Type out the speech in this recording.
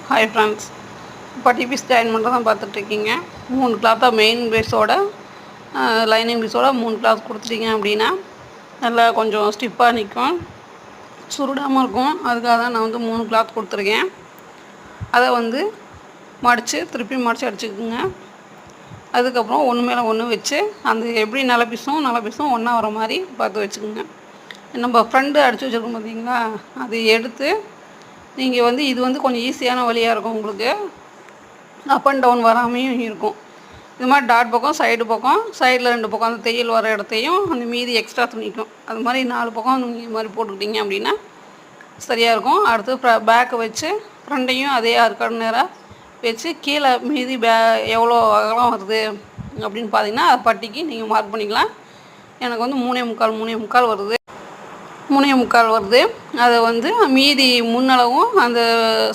Hi friends, பட்டி piece join பண்ணுறது தான் பார்த்துட்ருக்கீங்க. 3 கிளாத்தாக மெயின் பீஸோட லைனிங் பீஸோட 3 கிளாத் கொடுத்துட்டீங்க அப்படின்னா நல்லா கொஞ்சம் ஸ்டிப்பாக நிற்கும், சுருடாமல் இருக்கும். அதுக்காக தான் நான் வந்து 3 கிளாத் கொடுத்துருக்கேன். அதை வந்து திருப்பி மடித்து அடிச்சுக்குங்க. அதுக்கப்புறம் ஒன்று மேலே ஒன்று வச்சு அந்த எப்படி நல்ல பீஸும் ஒன்றா வர மாதிரி பார்த்து வச்சுக்கோங்க. நம்ம ஃப்ரெண்டு அடித்து வச்சுருக்கோம் பார்த்தீங்களா, அதை எடுத்து நீங்கள் வந்து இது வந்து கொஞ்சம் ஈஸியான வழியாக இருக்கும். உங்களுக்கு அப் அண்ட் டவுன் வராமையும் இருக்கும். இது மாதிரி டாட் பக்கம் சைடில் 2 பக்கம் அந்த தையல் வர இடத்தையும் அந்த மீதி எக்ஸ்ட்ரா துணிக்கும் அது மாதிரி 4 பக்கம் நீங்கள் இது மாதிரி போட்டுக்கிட்டீங்க அப்படின்னா சரியாக இருக்கும். அடுத்து பேக்கை வச்சு ஃப்ரண்ட்டையும் அதே அறுக்கடை நேராக வச்சு கீழே மீதி எவ்வளோ அகலம் வருது அப்படின்னு பார்த்தீங்கன்னா அது பட்டிக்கு நீங்கள் மார்க் பண்ணிக்கலாம். எனக்கு வந்து 3.25 வருது. 3.25 வருது. அதை வந்து மீதி முன்னளவும் அந்த